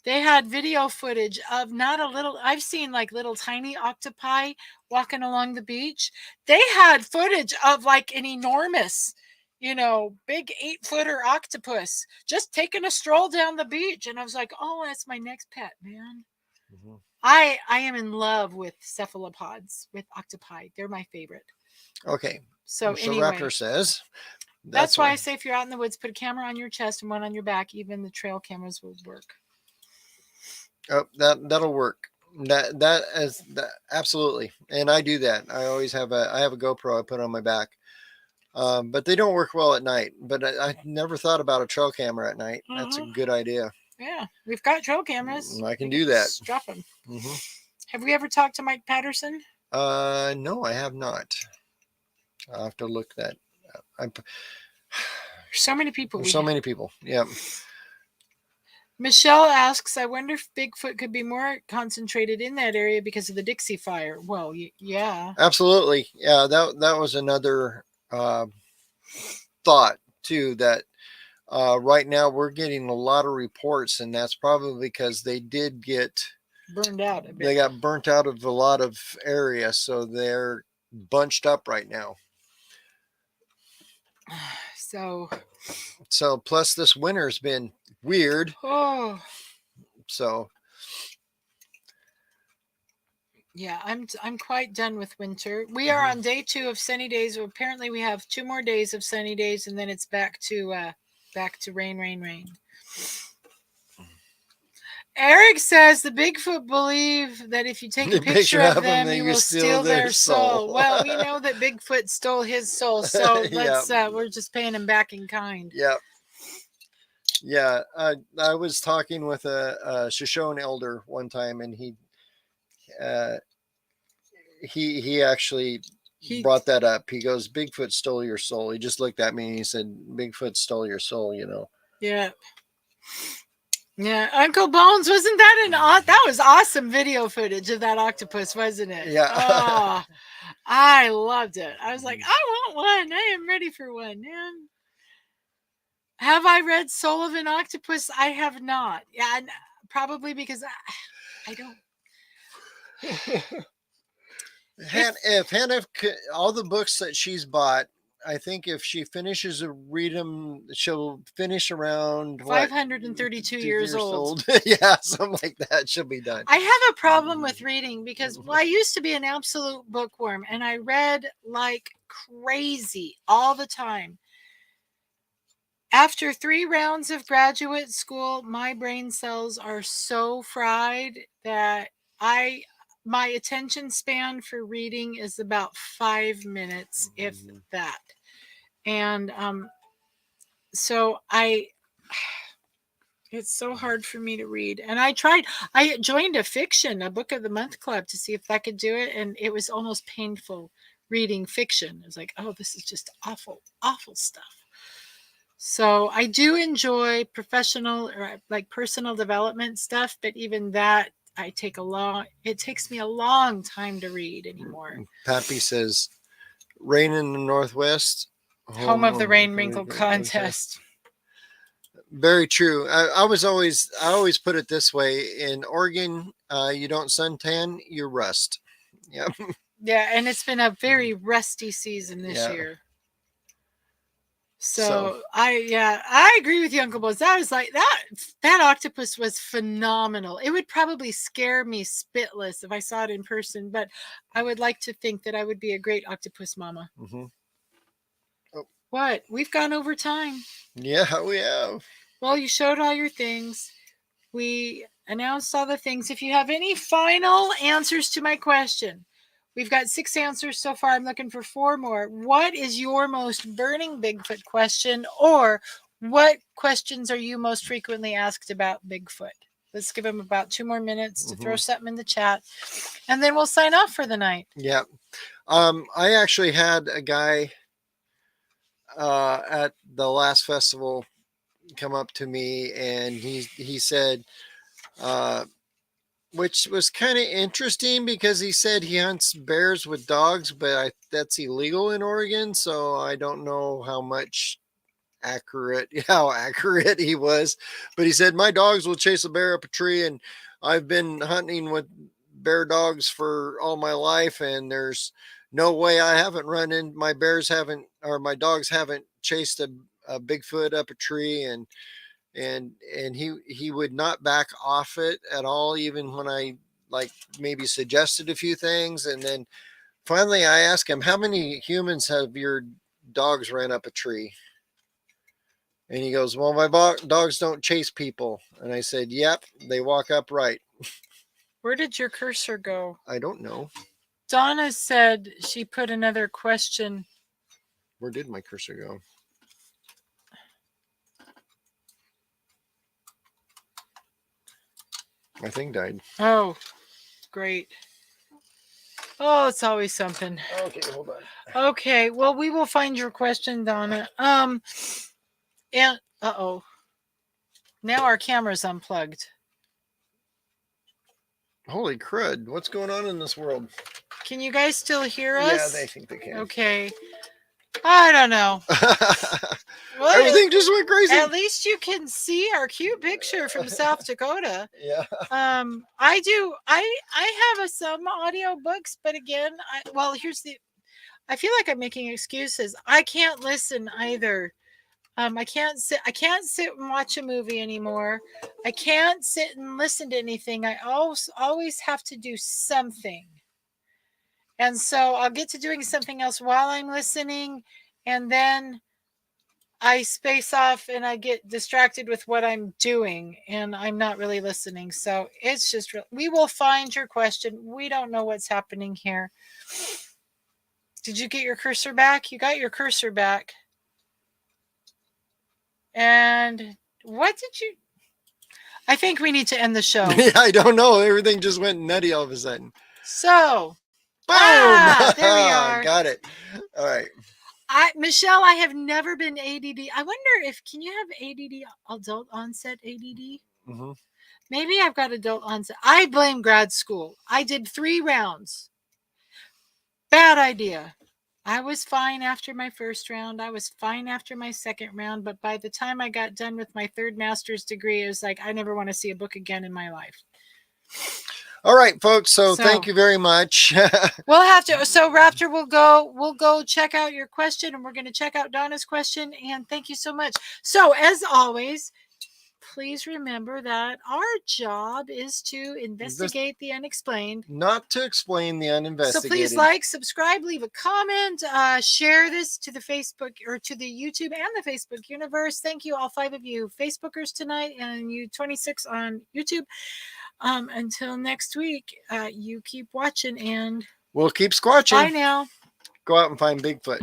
They had video footage of I've seen like little tiny octopi walking along the beach. They had footage of like an enormous, you know, big 8-footer octopus just taking a stroll down the beach. And I was like, oh, that's my next pet, man. I am in love with cephalopods, with octopi. They're my favorite. Okay. So anyway, Raptor says. That's why I say if you're out in the woods, put a camera on your chest and one on your back. Even the trail cameras will work. Oh, that'll work. That absolutely. And I do that. I always have a GoPro I put on my back. But they don't work well at night. But I never thought about a trail camera at night. That's a good idea. Yeah, we've got trail cameras. I can do that. Drop them. Have we ever talked to Mike Patterson? No, I have not. I'll have to look that up. So many people. Many people. Yeah. Michelle asks, I wonder if Bigfoot could be more concentrated in that area because of the Dixie Fire. Well, yeah. Absolutely. Yeah, that was another thought, too, that right now we're getting a lot of reports, and that's probably because they did get burned out a bit. They got burnt out of a lot of areas, so they're bunched up right now. So plus this winter's been weird. Oh. So yeah, I'm quite done with winter. We are on day 2 of sunny days. Apparently we have 2 more days of sunny days, and then it's back to rain. Eric says the Bigfoot believe that if you take a picture of them, you will steal their soul. Well, we know that Bigfoot stole his soul, so let's we're just paying him back in kind. Yeah. Yeah, I was talking with a Shoshone elder one time, and he actually brought that up. He goes, Bigfoot stole your soul. He just looked at me and he said, Bigfoot stole your soul, you know. Yeah. Yeah, Uncle Bones, wasn't that that was awesome video footage of that octopus, wasn't it? Yeah. Oh, I loved it. I was like, I want one. I am ready for one, man. Have I read Soul of an Octopus? I have not. Yeah, probably because I don't. If Hannah, all the books that she's bought, I think if she finishes to read them, she'll finish around 532 years old. Yeah, something like that. She'll be done. I have a problem with reading because I used to be an absolute bookworm, and I read like crazy all the time. After 3 rounds of graduate school, my brain cells are so fried that my attention span for reading is about 5 minutes, if that. And so it's so hard for me to read. And I joined a book of the month club to see if I could do it. And it was almost painful reading fiction. It was like, oh, this is just awful, awful stuff. So I do enjoy professional or like personal development stuff, but even that it takes me a long time to read anymore. Pappy says, rain in the Northwest. Home of the rain wrinkle contest. Very true. I always put it this way: in Oregon, you don't suntan, you rust. Yeah. Yeah, and it's been a very rusty season this year. So I agree with you, Uncle Buzz. That was like that octopus was phenomenal. It would probably scare me spitless if I saw it in person, but I would like to think that I would be a great octopus mama. Mm-hmm. Oh. What? We've gone over time. Yeah, we have. Well, you showed all your things. We announced all the things. If you have any final answers to my question, we've got 6 answers so far. I'm looking for 4 more. What is your most burning Bigfoot question, or what questions are you most frequently asked about Bigfoot? Let's give them about 2 more minutes to throw something in the chat, and then we'll sign off for the night. Yeah. I actually had a guy at the last festival come up to me, and he said, which was kind of interesting because he said he hunts bears with dogs, but that's illegal in Oregon. So I don't know how accurate he was, but he said, my dogs will chase a bear up a tree, and I've been hunting with bear dogs for all my life, and there's no way I haven't my dogs haven't chased a Bigfoot up a tree. And he would not back off it at all, even when I maybe suggested a few things. And then finally I asked him, how many humans have your dogs ran up a tree? And he goes, well, my dogs don't chase people. And I said, yep, they walk upright. Where did your cursor go? I don't know. Donna said she put another question. Where did my cursor go? My thing died. Oh, great. Oh, it's always something. Okay, hold on. Okay, well, we will find your question, Donna. And now our camera's unplugged. Holy crud! What's going on in this world? Can you guys still hear us? Yeah, they think they can. Okay. I don't know. Well, everything just went crazy. At least you can see our cute picture from South Dakota. Yeah. I have some audio books, but again, I feel like I'm making excuses. I can't listen either. I can't sit and watch a movie anymore. I can't sit and listen to anything. I always have to do something. And so I'll get to doing something else while I'm listening, and then I space off and I get distracted with what I'm doing, and I'm not really listening. So it's just, we will find your question. We don't know what's happening here. Did you get your cursor back? You got your cursor back. And what did you... I think we need to end the show. I don't know. Everything just went nutty all of a sudden. So... Boom! There we are. Got it. All right. Michelle, I have never been ADD. I wonder can you have ADD, adult onset ADD? Mm-hmm. Maybe I've got adult onset. I blame grad school. I did 3 rounds. Bad idea. I was fine after my first round. I was fine after my second round. But by the time I got done with my 3rd master's degree, it was like, I never want to see a book again in my life. All right, folks. So thank you very much. We'll have to. So Raptor, we'll go check out your question, and we're going to check out Donna's question. And thank you so much. So as always, please remember that our job is to investigate the unexplained, not to explain the uninvestigated. So please like, subscribe, leave a comment, share this to the Facebook or to the YouTube and the Facebook universe. Thank you, all 5 of you Facebookers tonight, and you 26 on YouTube. Until next week, you keep watching, and we'll keep squatching. Bye now. Go out and find Bigfoot.